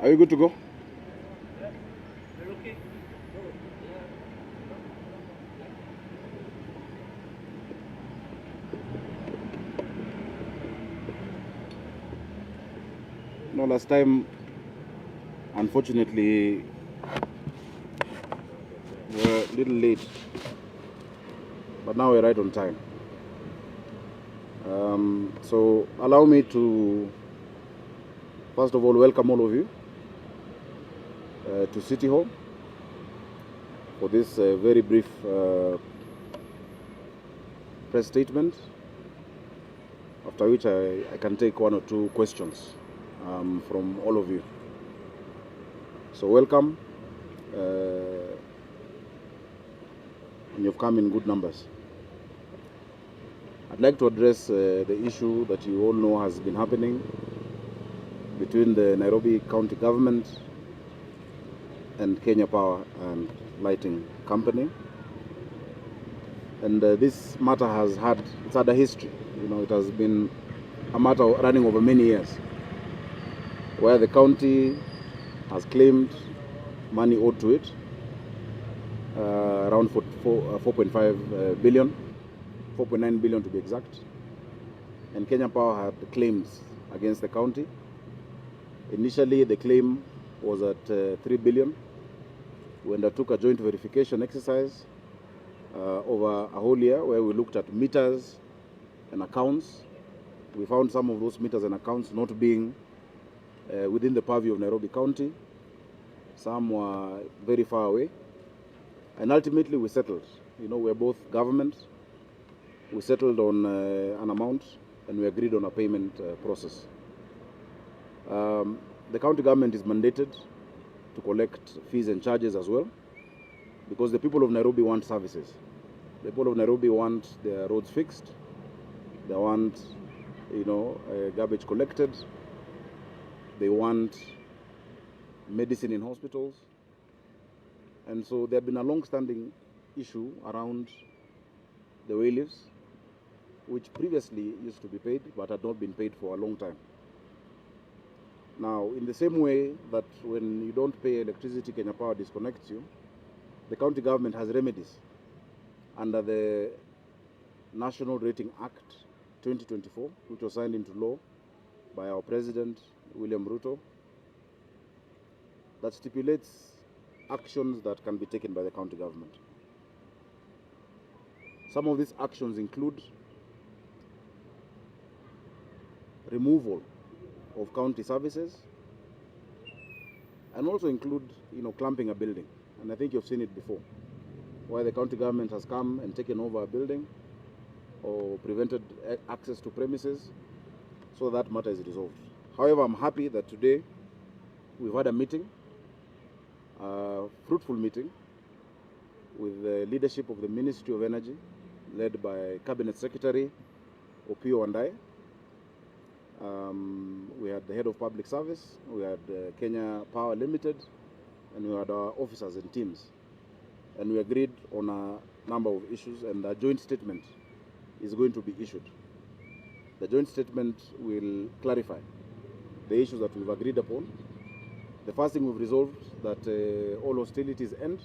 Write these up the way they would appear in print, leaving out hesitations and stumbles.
Are you good to go? No, last time, unfortunately, we're a little late, but now we're right on time. So allow me to, first of all, welcome all of you to City Hall for this very brief press statement, after which I can take one or two questions from all of you. So welcome, and you've come in good numbers. I'd like to address the issue that you all know has been happening between the Nairobi County Government and Kenya Power and Lighting Company. And this matter has had a history. You know, it has been a matter running over many years, where the county has claimed money owed to it, around 4.5 billion, 4.9 billion to be exact. And Kenya Power had claims against the county. Initially, the claim was at 3 billion. We undertook a joint verification exercise over a whole year, where we looked at meters and accounts. We found some of those meters and accounts not being within the purview of Nairobi County. Some were very far away. And ultimately we settled. You know, we're both government. We settled on an amount, and we agreed on a payment process. The county government is mandated to collect fees and charges as well, because the people of Nairobi want services. The people of Nairobi want their roads fixed. They want, you know, garbage collected. They want medicine in hospitals. And so there had been a long-standing issue around the bailiffs, which previously used to be paid but had not been paid for a long time. Now, in the same way that when you don't pay electricity, Kenya Power disconnects you, the county government has remedies under the National Rating Act 2024, which was signed into law by our President, William Ruto, that stipulates actions that can be taken by the county government. Some of these actions include removal of county services, and also include, you know, clamping a building. And I think you've seen it before, where the county government has come and taken over a building or prevented access to premises, so that matter is resolved. However, I'm happy that today we've had a meeting, a fruitful meeting, with the leadership of the Ministry of Energy, led by Cabinet Secretary Opiyo Wandayi. We had the head of public service, we had Kenya Power Limited, and we had our officers and teams. And we agreed on a number of issues, and a joint statement is going to be issued. The joint statement will clarify the issues that we've agreed upon. The first thing we've resolved, that all hostilities end,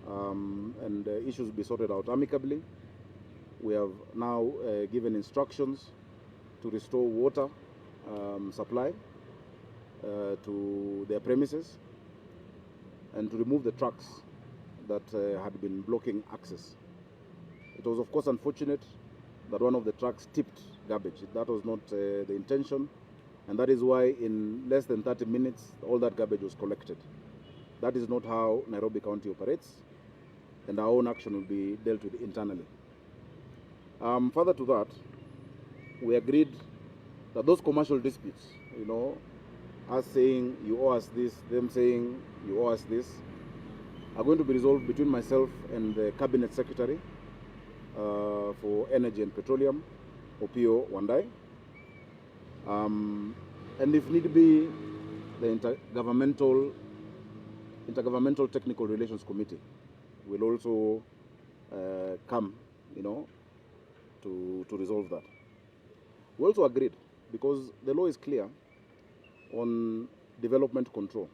and issues be sorted out amicably. We have now given instructions to restore water supply to their premises, and to remove the trucks that had been blocking access. It was, of course, unfortunate that one of the trucks tipped garbage. That was not the intention, and that is why in less than 30 minutes all that garbage was collected. That is not how Nairobi County operates, and our own action will be dealt with internally. Further to that, we agreed that those commercial disputes, you know, us saying you owe us this, them saying you owe us this, are going to be resolved between myself and the Cabinet Secretary for Energy and Petroleum, Opiyo Wandayi. And if need be, the Intergovernmental Technical Relations Committee will also come, you know, to resolve that. We also agreed, because the law is clear, on development control.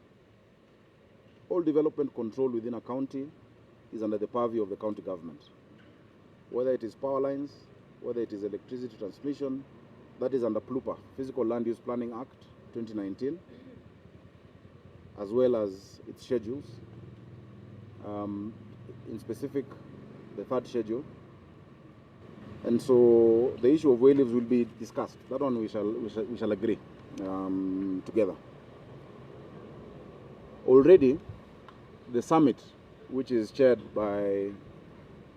All development control within a county is under the purview of the county government. Whether it is power lines, whether it is electricity transmission, that is under PLUPA, Physical Land Use Planning Act 2019, as well as its schedules. In specific, the third schedule. And so the issue of wayleaves will be discussed. That one we shall agree together. Already, the summit, which is chaired by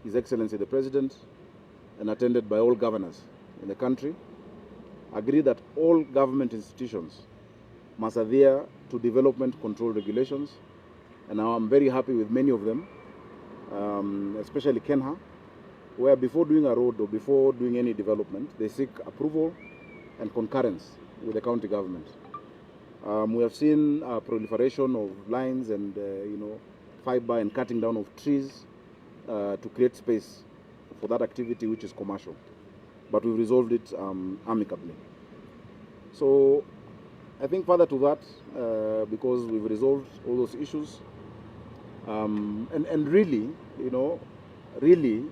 His Excellency the President and attended by all governors in the country, agreed that all government institutions must adhere to development control regulations. And now I'm very happy with many of them, especially Kenya, where before doing a road or before doing any development, they seek approval and concurrence with the county government. We have seen a proliferation of lines and fiber and cutting down of trees to create space for that activity which is commercial. But we've resolved it amicably. So I think further to that, because we've resolved all those issues, and really, really,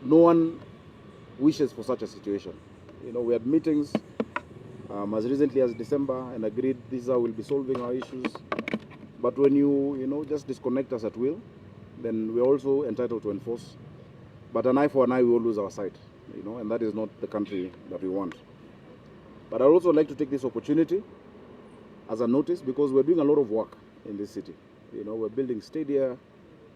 no one wishes for such a situation. We had meetings as recently as December and agreed this is how we'll be solving our issues. But when you just disconnect us at will, then we're also entitled to enforce. But an eye for an eye, we will lose our sight, and that is not the country that we want. But I'd also like to take this opportunity as a notice, because we're doing a lot of work in this city. We're building stadia,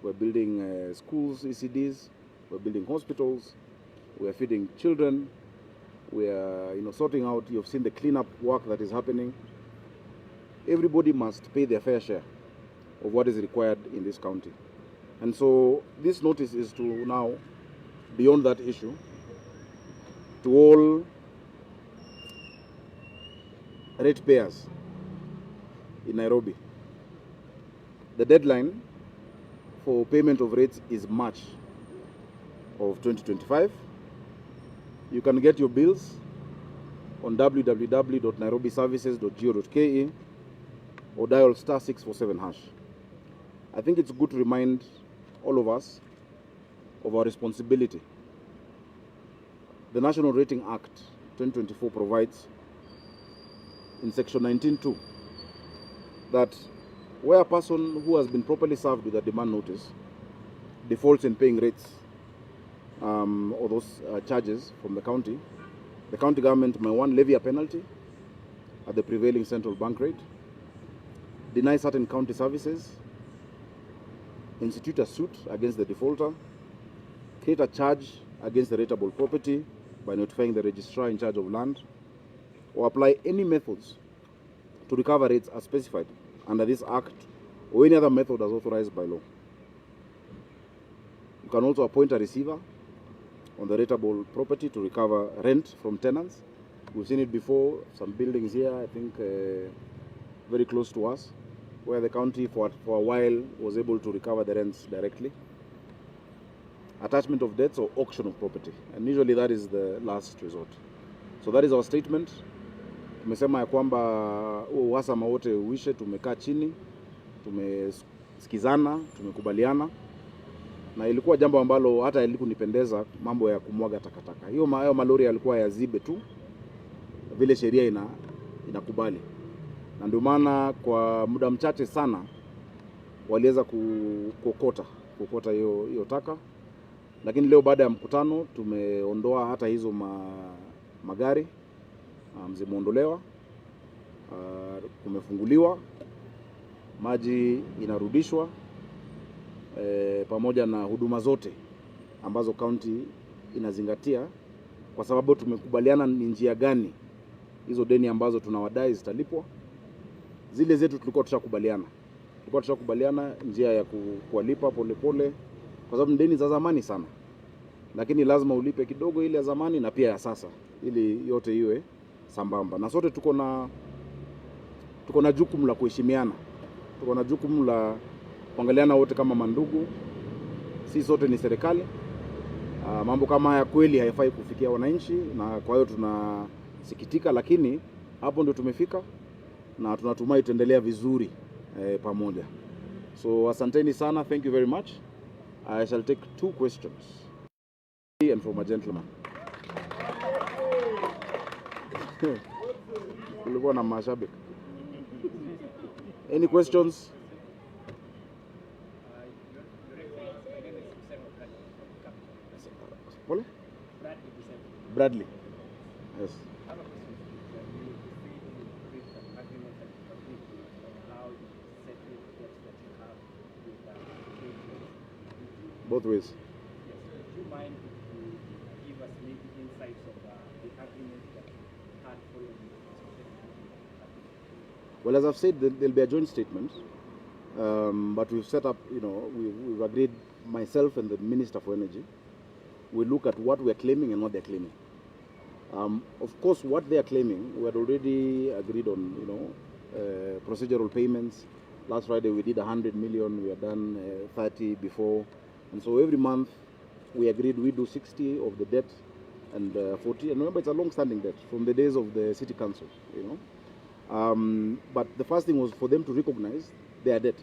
we're building schools, ECDs, we're building hospitals, we're feeding children, we're sorting out, you've seen the cleanup work that is happening. Everybody must pay their fair share of what is required in this county. And so this notice is to now, beyond that issue, to all ratepayers in Nairobi. The deadline for payment of rates is March of 2025. You can get your bills on www.nairobiservices.go.ke or dial *647#. I think it's good to remind all of us of our responsibility. The National Rating Act 2024 provides in section 19(2) that where a person who has been properly served with a demand notice defaults in paying rates or those charges from the county government may, one, levy a penalty at the prevailing central bank rate, deny certain county services, institute a suit against the defaulter, create a charge against the rateable property by notifying the registrar in charge of land, or apply any methods to recover rates as specified under this act or any other method as authorized by law. You can also appoint a receiver on the rateable property to recover rent from tenants. We've seen it before, some buildings here, I think very close to us, where the county for a while was able to recover the rents directly. Attachment of debts or auction of property, and usually that is the last resort. So that is our statement. Tumesema ya kwamba uhasama wote uishe, tumekaa chini, tumesikizana, tumekubaliana, na ilikuwa jambo ambalo hata ilikunipendeza mambo ya kumwaga takataka. Hiyo malori yalikuwa yazibe tu vile sheria inakubali. Na ndio maana kwa muda mchache sana waliweza kukokota hiyo taka. Lakini leo baada ya mkutano tumeondoa hata hizo magari, zimeondolewa, kumefunguliwa, maji inarudishwa, pamoja na huduma zote ambazo county inazingatia, kwa sababu tumekubaliana ni njia gani hizo deni ambazo tunawadai zitalipwa. Zile zetu tulikuwa tushakubaliana njia ya kuwalipa polepole, kwa sababu deni za zamani sana, lakini lazima ulipe kidogo ile ya zamani na pia ya sasa, ili yote iwe sambamba. Na sote tuko na jukumu la kuheshimiana, tuko na jukumu la kuangaliana wote kama mandugu. Si sote ni serikali. Mambo kama haya kweli haifai kufikia wananchi, na kwa hiyo tunasikitika, lakini hapo ndio tumefika na tunatumai tuendelea vizuri pamoja. So asanteni sana, thank you very much. I shall take 2 questions. And from a gentleman. Kulikuwa na mashabiki. Any questions? Pole? Bradley. Yes. Both ways. Yes. Would you mind if you give us maybe insights of the agreement that you had following the Well, as I've said, there'll be a joint statement, but we've set up, we've agreed, myself and the Minister for Energy, we look at what we're claiming and what they're claiming. Of course, what they are claiming, we had already agreed on, procedural payments. Last Friday we did 100 million, we had done 30 before. And so every month we agreed we do 60 of the debt and 40. And remember, it's a long-standing debt from the days of the city council, But the first thing was for them to recognize their debt,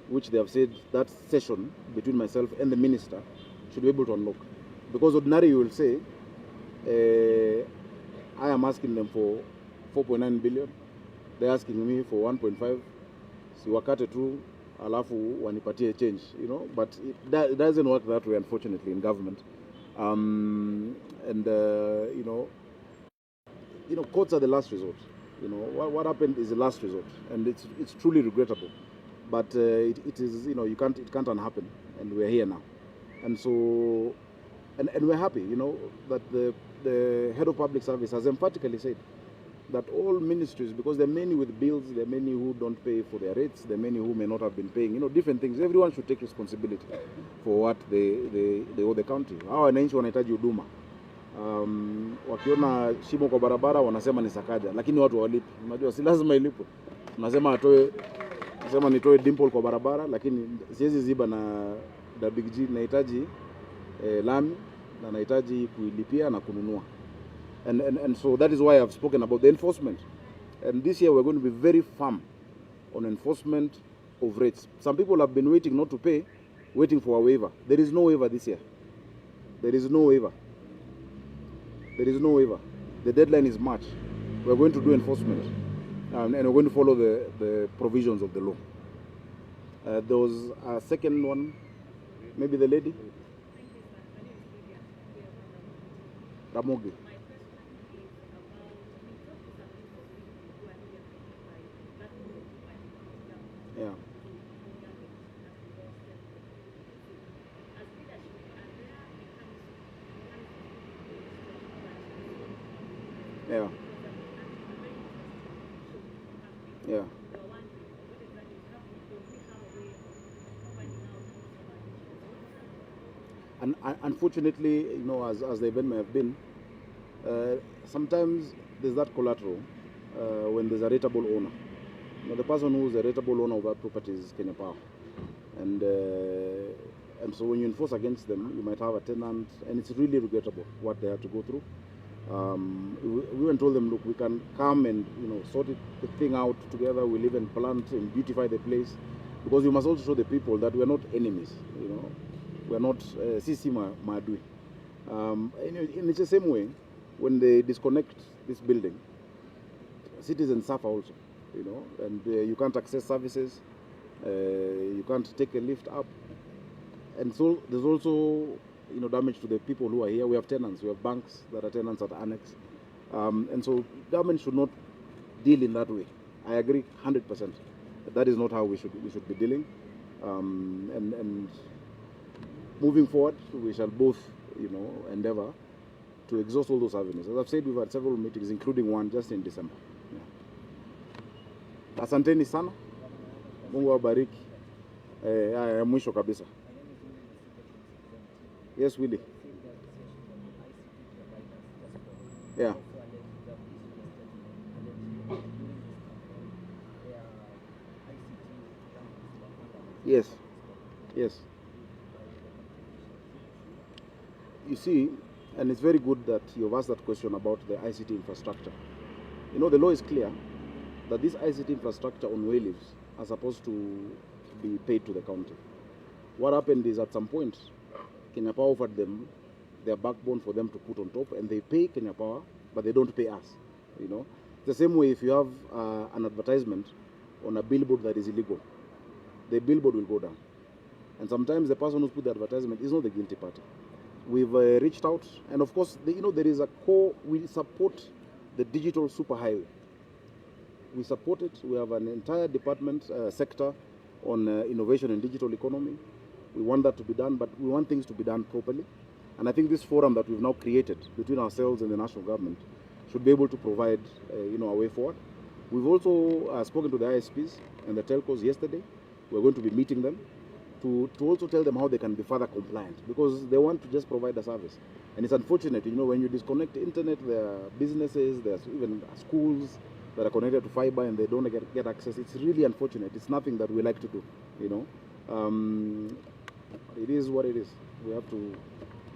which they have said that session between myself and the minister should be able to unlock. Because ordinarily you will say, I am asking them for 4.9 billion. They're asking me for 1.5. Si wakate tu alafu wanipatie change, but it doesn't work that way, unfortunately, in government. Courts are the last resort. What happened is the last resort, and it's truly regrettable. But it is, it can't unhappen, and we're here now, and so, and we're happy, that the head of public service has emphatically said that all ministries, because there are many with bills, there are many who don't pay for their rates, there are many who may not have been paying, different things. Everyone should take responsibility for what they owe the country. Hawa wananchi wanahitaji huduma. Wakiona shimo kwa barabara wanasema ni Sakaja, lakini watu walipi. Unajua si lazima ilipwe. Unasema nitoe dimple kwa barabara, lakini siwezi ziba na Big G, nahitaji lami na nahitaji kuilipia na kununua. And so that is why I've spoken about the enforcement. And this year we're going to be very firm on enforcement of rates. Some people have been waiting not to pay, waiting for a waiver. There is no waiver this year. There is no waiver. There is no waiver. The deadline is March. We're going to do enforcement. And we're going to follow the provisions of the law. There was a second one, maybe the lady? Ramogi. Yeah. Yeah. Yeah. And unfortunately, as the event may have been, sometimes there's that collateral when there's a rateable owner. The person who's a rateable owner of that property is Kenya Power. And so when you enforce against them, you might have a tenant, and it's really regrettable what they have to go through. We went and told them, look, we can come and sort the thing out together. We'll even plant and beautify the place, because we must also show the people that we're not enemies. We're not sisi maadui. In the same way, when they disconnect this building, citizens suffer also. And you can't access services, you can't take a lift up, and so there's also damage to the people who are here. We have tenants, we have banks that are tenants at Annex, and so government should not deal in that way. I agree 100%. That is not how we should be dealing, and moving forward, we shall both endeavor to exhaust all those avenues. As I've said, we've had several meetings, including one just in December. Asanteni sana. Mungu awabariki. Mwisho kabisa. Yes, Willie. Yeah. Yes. Yes. You see, and it's very good that you've asked that question about the ICT infrastructure. You know, the law is clear that this ICT infrastructure on way leaves are supposed to be paid to the county. What happened is at some point, Kenya Power offered them their backbone for them to put on top, and they pay Kenya Power, but they don't pay us. You know, the same way if you have an advertisement on a billboard that is illegal, the billboard will go down. And sometimes the person who put the advertisement is not the guilty party. We've reached out, and of course, you know, there is a core. We support the digital superhighway. We support it. We have an entire department sector on innovation and digital economy. We want that to be done, but we want things to be done properly. And I think this forum that we've now created between ourselves and the national government should be able to provide, you know, a way forward. We've also spoken to the ISPs and the telcos yesterday. We're going to be meeting them to also tell them how they can be further compliant, because they want to just provide a service. And it's unfortunate, you know, when you disconnect the internet, there are businesses, there's even schools that are connected to fiber and they don't get access. It's really unfortunate. It's nothing that we like to do, you know. It is what it is. We have to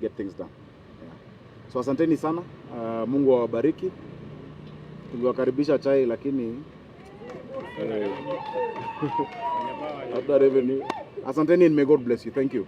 get things done. Yeah. So asanteni sana. Mungu awabariki. Tuliwakaribisha chai lakini after revenue. Asanteni and may God bless you. Thank you.